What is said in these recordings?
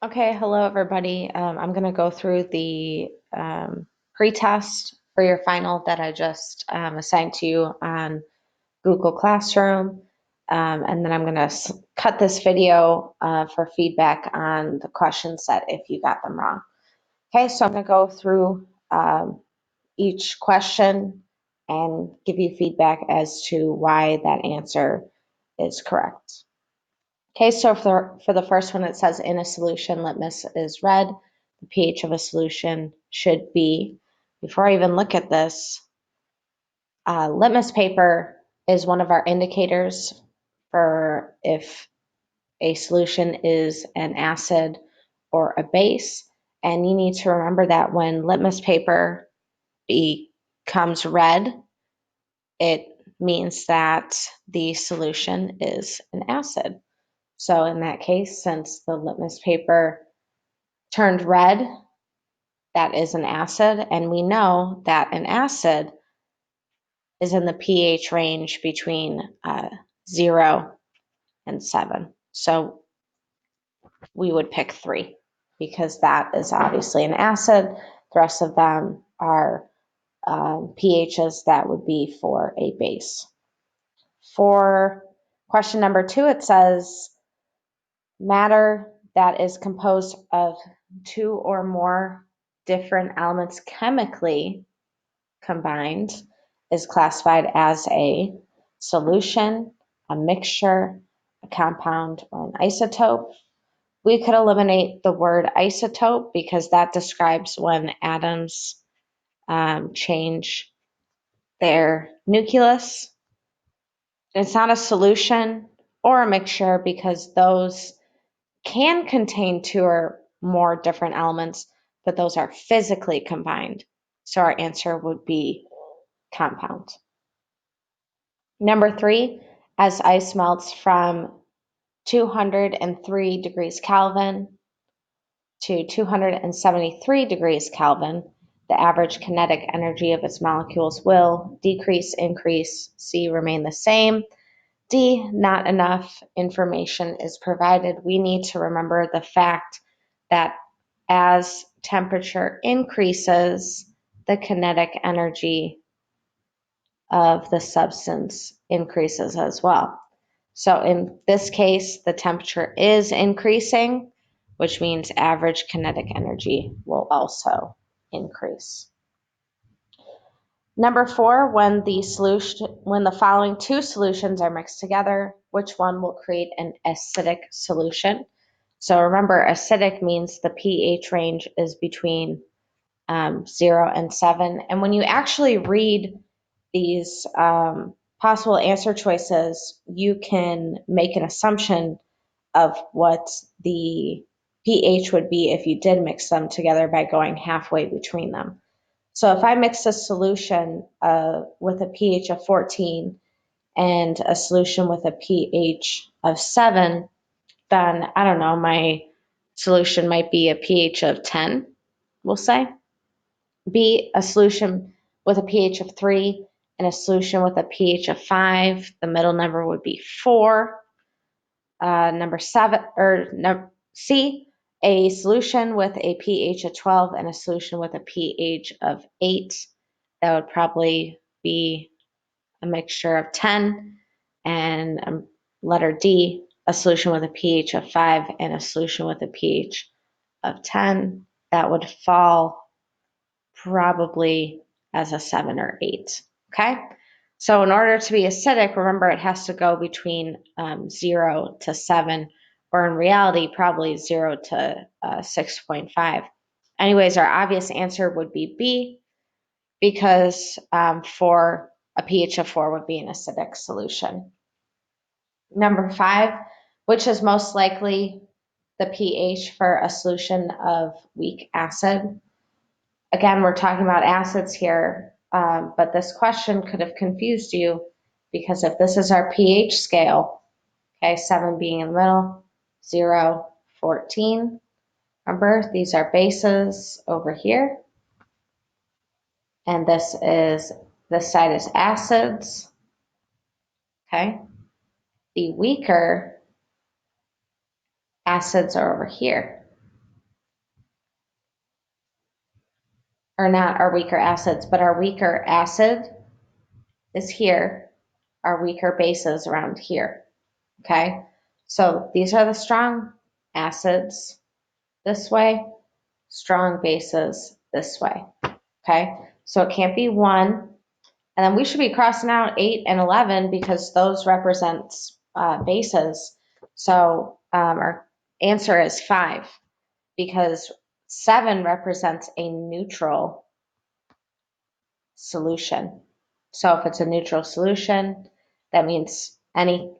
Okay, hello everybody. I'm going to go through the pre-test for your final that I just assigned to you on Google Classroom. And then I'm going to cut this video for feedback on the questions that if you got them wrong. Okay, so I'm going to go through each question and give you feedback as to why that answer is correct. Okay, so for the first one, it says in a solution, litmus is red. The pH of a solution should be, before I even look at this, litmus paper is one of our indicators for if a solution is an acid or a base. And you need to remember that when litmus paper becomes red, it means that the solution is an acid. So in that case, since the litmus paper turned red, that is an acid, and we know that an acid is in the pH range between 0 and 7. So we would pick 3 because that is obviously an acid. The rest of them are pHs that would be for a base. For question number 2, it says matter that is composed of 2 or more different elements chemically combined is classified as a solution, a mixture, a compound, or an isotope. We could eliminate the word isotope because that describes when atoms change their nucleus. It's not a solution or a mixture because those can contain 2 or more different elements, but those are physically combined. So our answer would be compound. Number 3, as ice melts from 203 degrees Kelvin to 273 degrees Kelvin, the average kinetic energy of its molecules will decrease, increase, C, remain the same. D, not enough information is provided. We need to remember the fact that as temperature increases, the kinetic energy of the substance increases as well. So in this case, the temperature is increasing, which means average kinetic energy will also increase. Number 4, when the following 2 solutions are mixed together, which one will create an acidic solution? So remember, acidic means the pH range is between 0 and 7. And when you actually read these possible answer choices, you can make an assumption of what the pH would be if you did mix them together by going halfway between them. So if I mix a solution with a pH of 14 and a solution with a pH of 7, then I don't know, my solution might be a pH of 10, we'll say. B, a solution with a pH of 3 and a solution with a pH of 5. The middle number would be 4. Number 7, or C, a solution with a pH of 12 and a solution with a pH of 8. That would probably be a mixture of 10. And letter D, a solution with a pH of 5 and a solution with a pH of 10. That would fall probably as a 7 or 8. Okay? So in order to be acidic, remember it has to go between 0 to 7, or in reality, probably 0 to 6.5. Anyways, our obvious answer would be B, because for a pH of 4 would be an acidic solution. Number 5, which is most likely the pH for a solution of weak acid? Again, we're talking about acids here, but this question could have confused you because if this is our pH scale, okay, 7 being in the middle, 0, 14. Remember, these are bases over here, and this side is acids, okay? The weaker acids are over here. or not our weaker acids, but our weaker acid is here, our weaker bases around here, okay? So these are the strong acids this way, strong bases this way, okay? So it can't be 1, and then we should be crossing out 8 and 11 because those represent bases. So our answer is 5 because 7 represents a neutral solution. So if it's a neutral solution, that means any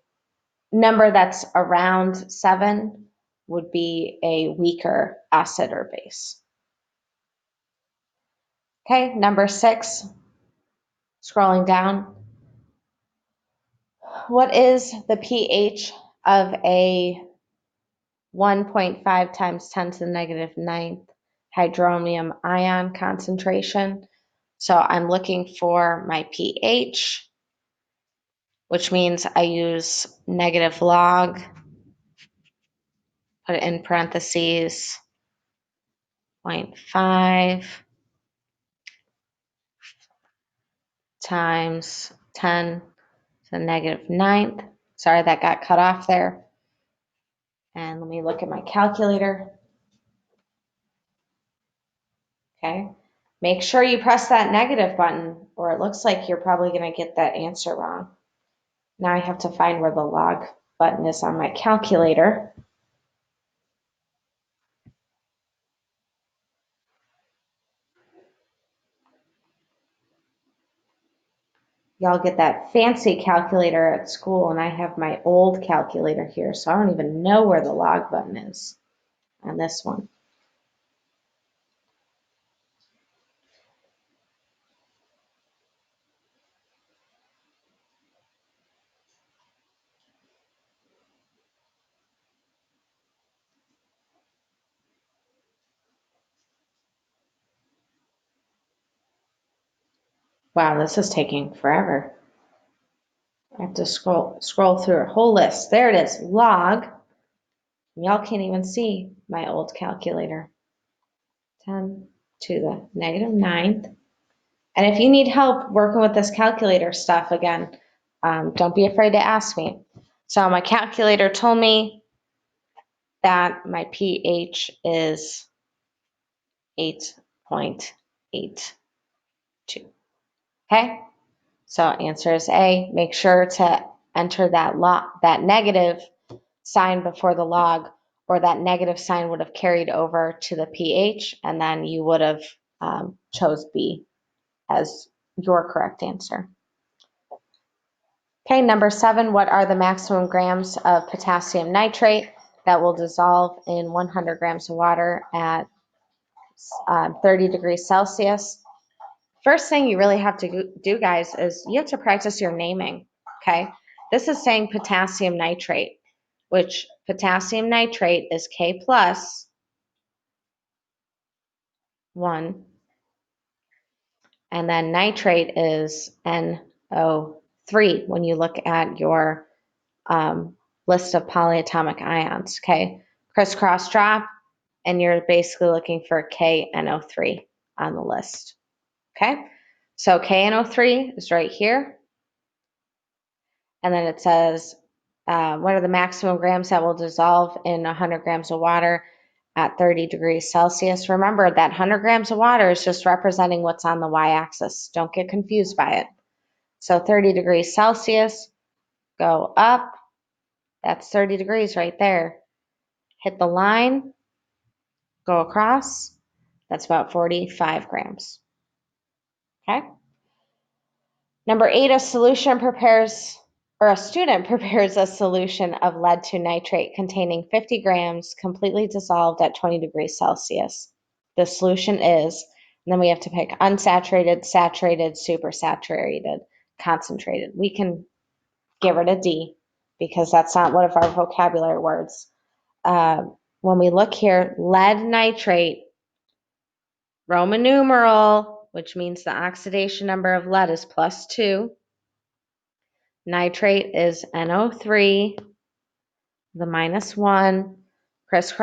number that's around 7 would be a weaker acid or base. Okay, number 6, scrolling down. What is the pH of a 1.5 times 10 to the negative 9th hydronium ion concentration? So I'm looking for my pH, which means I use negative log, put it in parentheses, 0.5 times 10 to the negative 9th. Sorry, that got cut off there. And let me look at my calculator. Okay. Make sure you press that negative button, or it looks like you're probably going to get that answer wrong. Now I have to find where the log button is on my calculator. Y'all get that fancy calculator at school, and I have my old calculator here, so I don't even know where the log button is on this one. Wow, this is taking forever. I have to scroll through a whole list. There it is, log. Y'all can't even see my old calculator. 10 to the negative 9th. And if you need help working with this calculator stuff again, don't be afraid to ask me. So my calculator told me that my pH is 8.82. Okay, so answer is A. Make sure to enter that negative sign before the log, or that negative sign would have carried over to the pH, and then you would have chose B as your correct answer. Okay, number 7, what are the maximum grams of potassium nitrate that will dissolve in 100 grams of water at 30 degrees Celsius? First thing you really have to do, guys, is you have to practice your naming, okay? This is saying potassium nitrate, which potassium nitrate is K plus 1, and then nitrate is NO3 when you look at your list of polyatomic ions, okay? Crisscross drop, and you're basically looking for KNO3 on the list, okay? So KNO3 is right here. And then it says, what are the maximum grams that will dissolve in 100 grams of water at 30 degrees Celsius? Remember that 100 grams of water is just representing what's on the y-axis. Don't get confused by it. So 30 degrees Celsius, go up. That's 30 degrees right there. Hit the line, go across. That's about 45 grams. Okay. Number 8, a student prepares a solution of lead 2 nitrate containing 50 grams completely dissolved at 20 degrees Celsius. The solution is, and then we have to pick unsaturated, saturated, supersaturated, concentrated. We can give it a D because that's not one of our vocabulary words. When we look here, lead nitrate, Roman numeral, which means the oxidation number of lead is +2. Nitrate is NO3, the -1, crisscross